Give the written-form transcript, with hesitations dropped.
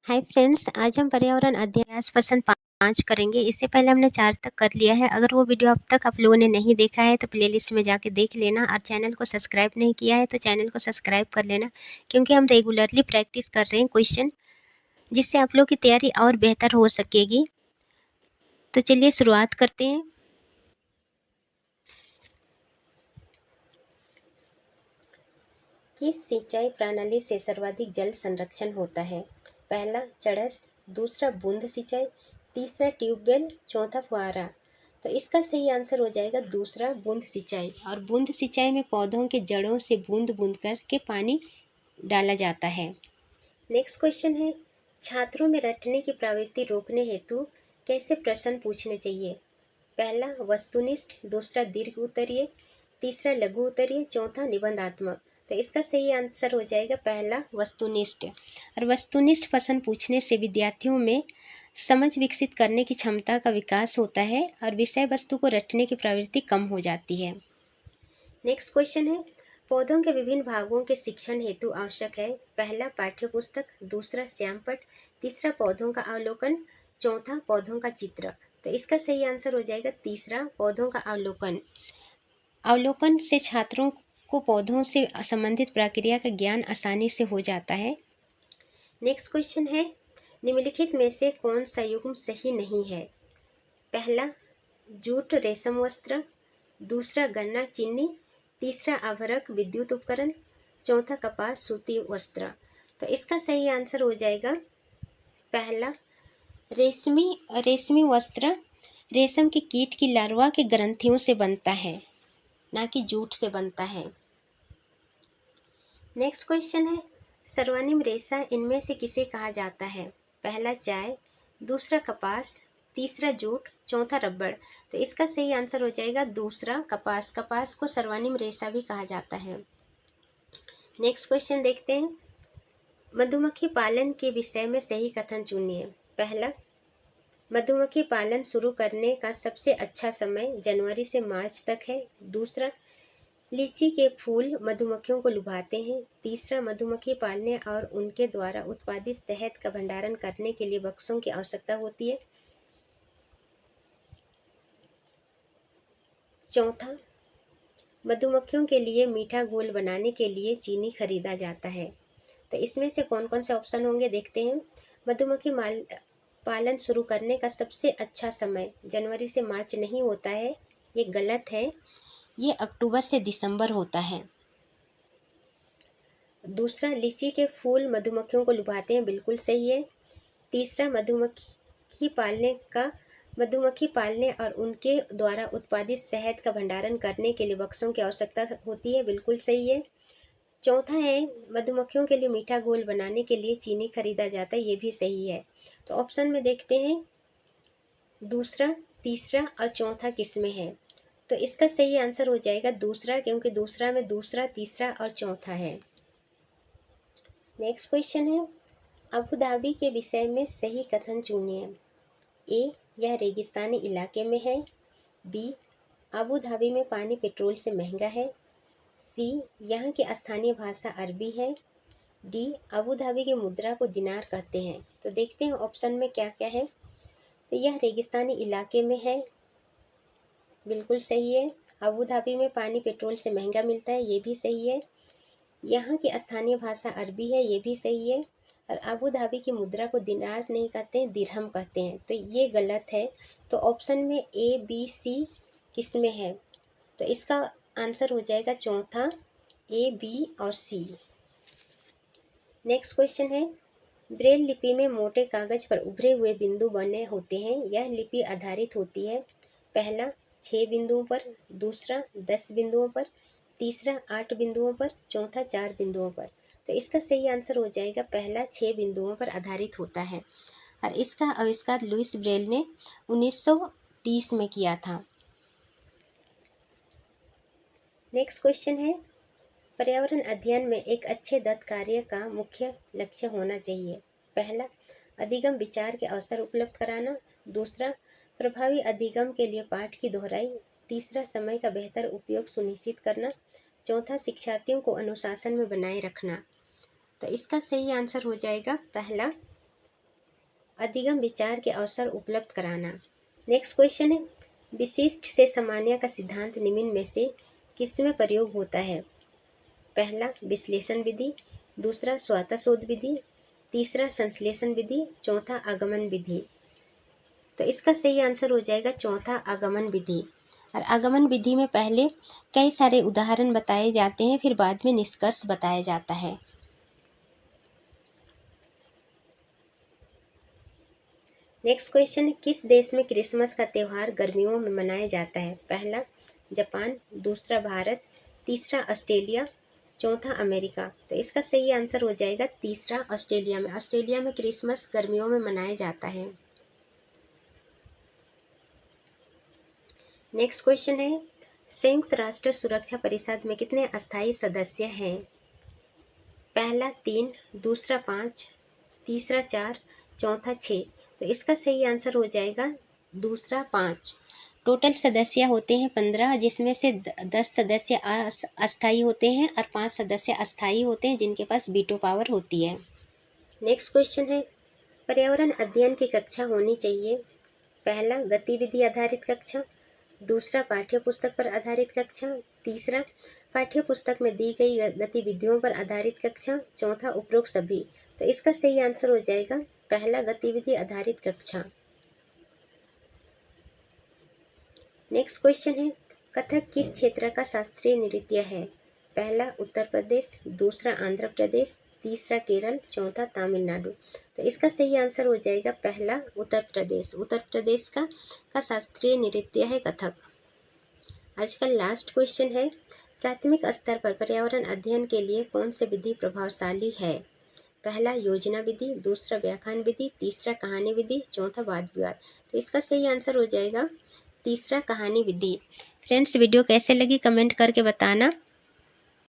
Hi friends, आज हम पर्यावरण अध्ययन क्वेश्चन 5 करेंगे। इससे पहले हमने 4 तक कर लिया है। अगर वो वीडियो अब तक आप लोगों ने नहीं देखा है तो प्लेलिस्ट में जाके देख लेना, और चैनल को सब्सक्राइब नहीं किया है तो चैनल को सब्सक्राइब कर लेना, क्योंकि हम रेगुलरली प्रैक्टिस कर रहे हैं क्वेश्चन, जिससे आप लोग की तैयारी और बेहतर हो सकेगी। तो चलिए शुरुआत करते हैं। किस सिंचाई प्रणाली से सर्वाधिक जल संरक्षण होता है? पहला चड़स, दूसरा बूंद सिंचाई, तीसरा ट्यूबवेल, चौथा फुहारा। तो इसका सही आंसर हो जाएगा दूसरा बूंद सिंचाई। और बूंद सिंचाई में पौधों के जड़ों से बूंद बूंद करके पानी डाला जाता है। नेक्स्ट क्वेश्चन है, छात्रों में रटने की प्रवृत्ति रोकने हेतु कैसे प्रश्न पूछने चाहिए? पहला वस्तुनिष्ठ, दूसरा दीर्घ उत्तरीय, तीसरा लघु उत्तरीय, चौथा निबंधात्मक। तो इसका सही आंसर हो जाएगा पहला वस्तुनिष्ठ। और वस्तुनिष्ठ प्रश्न पूछने से विद्यार्थियों में समझ विकसित करने की क्षमता का विकास होता है और विषय वस्तु को रटने की प्रवृत्ति कम हो जाती है। नेक्स्ट क्वेश्चन है, पौधों के विभिन्न भागों के शिक्षण हेतु आवश्यक है। पहला पाठ्यपुस्तक, दूसरा श्यामपट्ट, तीसरा पौधों का अवलोकन, चौथा पौधों का चित्र। तो इसका सही आंसर हो जाएगा तीसरा पौधों का अवलोकन। अवलोकन से छात्रों को पौधों से संबंधित प्रक्रिया का ज्ञान आसानी से हो जाता है। नेक्स्ट क्वेश्चन है, निम्नलिखित में से कौन सा युग्म सही नहीं है? पहला जूट रेशम वस्त्र, दूसरा गन्ना चीनी, तीसरा आभरक विद्युत उपकरण, चौथा कपास सूती वस्त्र। तो इसका सही आंसर हो जाएगा पहला रेशमी वस्त्र रेशम के कीट की लार्वा के ग्रंथियों से बनता है, ना कि जूट से बनता है। नेक्स्ट क्वेश्चन है, सर्वानिम रेशा इनमें से किसे कहा जाता है? पहला चाय, दूसरा कपास, तीसरा जूट, चौथा रबड़। तो इसका सही आंसर हो जाएगा दूसरा कपास। कपास को सर्वानिम रेशा भी कहा जाता है। नेक्स्ट क्वेश्चन देखते हैं, मधुमक्खी पालन के विषय में सही कथन चुनिए। पहला मधुमक्खी पालन शुरू करने का सबसे अच्छा समय जनवरी से मार्च तक है। दूसरा लीची के फूल मधुमक्खियों को लुभाते हैं। तीसरा मधुमक्खी पालने और उनके द्वारा उत्पादित शहद का भंडारण करने के लिए बक्सों की आवश्यकता होती है। चौथा मधुमक्खियों के लिए मीठा घोल बनाने के लिए चीनी खरीदा जाता है। तो इसमें से कौन कौन से ऑप्शन होंगे देखते हैं। मधुमक्खी पालन शुरू करने का सबसे अच्छा समय जनवरी से मार्च नहीं होता है, ये गलत है, ये अक्टूबर से दिसंबर होता है। दूसरा लीची के फूल मधुमक्खियों को लुभाते हैं, बिल्कुल सही है। तीसरा मधुमक्खी पालने और उनके द्वारा उत्पादित शहद का भंडारण करने के लिए बक्सों की आवश्यकता होती है, बिल्कुल सही है। चौथा है मधुमक्खियों के लिए मीठा घोल बनाने के लिए चीनी खरीदा जाता है, ये भी सही है। तो ऑप्शन में देखते हैं दूसरा, तीसरा और चौथा किस में है। तो इसका सही आंसर हो जाएगा दूसरा, क्योंकि दूसरा में दूसरा, तीसरा और चौथा है। नेक्स्ट क्वेश्चन है, अबू धाबी के विषय में सही कथन चुनिए। ए, यह रेगिस्तानी इलाके में है। बी, अबू धाबी में पानी पेट्रोल से महंगा है। सी, यहाँ की स्थानीय भाषा अरबी है। डी, अबू धाबी की मुद्रा को दिनार कहते हैं। तो देखते हैं ऑप्शन में क्या क्या है। तो यह रेगिस्तानी इलाके में है, बिल्कुल सही है। अबू धाबी में पानी पेट्रोल से महंगा मिलता है, ये भी सही है। यहाँ की स्थानीय भाषा अरबी है, ये भी सही है। और अबू धाबी की मुद्रा को दिनार नहीं कहते हैं, दिरहम कहते हैं, तो ये गलत है। तो ऑप्शन में ए, बी, सी किस में है? तो इसका आंसर हो जाएगा चौथा, ए, बी और सी। नेक्स्ट क्वेश्चन है, ब्रेल लिपि में मोटे कागज पर उभरे हुए बिंदु बने होते हैं, यह लिपि आधारित होती है। पहला 6 बिंदुओं पर, दूसरा 10 बिंदुओं पर, तीसरा 8 बिंदुओं पर, चौथा 4 बिंदुओं पर। तो इसका सही आंसर हो जाएगा पहला 6 बिंदुओं पर आधारित होता है। और इसका आविष्कार लुइस ब्रेल ने 1930 में किया था। नेक्स्ट क्वेश्चन है, पर्यावरण अध्ययन में एक अच्छे दत्त कार्य का मुख्य लक्ष्य होना चाहिए। पहला अधिगम विचार के अवसर उपलब्ध कराना। दूसरा प्रभावी अधिगम के लिए पाठ की दोहराई। तीसरा समय का बेहतर उपयोग सुनिश्चित करना। चौथा शिक्षार्थियों को अनुशासन में बनाए रखना। तो इसका सही आंसर हो जाएगा पहला अधिगम विचार के अवसर उपलब्ध कराना। नेक्स्ट क्वेश्चन है, विशिष्ट से सामान्य का सिद्धांत निम्न में से किसमें प्रयोग होता है? पहला विश्लेषण विधि, दूसरा स्वतः शोध विधि, तीसरा संश्लेषण विधि, चौथा आगमन विधि। तो इसका सही आंसर हो जाएगा चौथा आगमन विधि। और आगमन विधि में पहले कई सारे उदाहरण बताए जाते हैं, फिर बाद में निष्कर्ष बताया जाता है। नेक्स्ट क्वेश्चन है, किस देश में क्रिसमस का त्यौहार गर्मियों में मनाया जाता है? पहला जापान, दूसरा भारत, तीसरा ऑस्ट्रेलिया, चौथा अमेरिका। तो इसका सही आंसर हो जाएगा तीसरा ऑस्ट्रेलिया में। ऑस्ट्रेलिया में क्रिसमस गर्मियों में मनाया जाता है। नेक्स्ट क्वेश्चन है, संयुक्त राष्ट्र सुरक्षा परिषद में कितने अस्थायी सदस्य हैं? पहला 3, दूसरा 5, तीसरा 4, चौथा 6। तो इसका सही आंसर हो जाएगा दूसरा 5। टोटल सदस्य होते हैं 15, जिसमें से 10 सदस्य अस्थायी होते हैं और 5 सदस्य अस्थायी होते हैं जिनके पास वीटो पावर होती है। नेक्स्ट क्वेश्चन है, पर्यावरण अध्ययन की कक्षा होनी चाहिए। पहला गतिविधि आधारित कक्षा, दूसरा पाठ्य पुस्तक पर आधारित कक्षा, तीसरा पाठ्य पुस्तक में दी गई गतिविधियों पर आधारित कक्षा, चौथा उपरोक्त सभी। तो इसका सही आंसर हो जाएगा पहला गतिविधि आधारित कक्षा। नेक्स्ट क्वेश्चन है, कथक किस क्षेत्र का शास्त्रीय नृत्य है? पहला उत्तर प्रदेश, दूसरा आंध्र प्रदेश, तीसरा केरल, चौथा तमिलनाडु। तो इसका सही आंसर हो जाएगा पहला उत्तर प्रदेश। उत्तर प्रदेश का शास्त्रीय नृत्य है कथक। आज का लास्ट क्वेश्चन है, प्राथमिक स्तर पर पर्यावरण अध्ययन के लिए कौन सी विधि प्रभावशाली है? पहला योजना विधि, दूसरा व्याख्यान विधि, तीसरा कहानी विधि, चौथा वाद विवाद। तो इसका सही आंसर हो जाएगा तीसरा कहानी विधि। फ्रेंड्स, वीडियो कैसे लगी कमेंट करके बताना।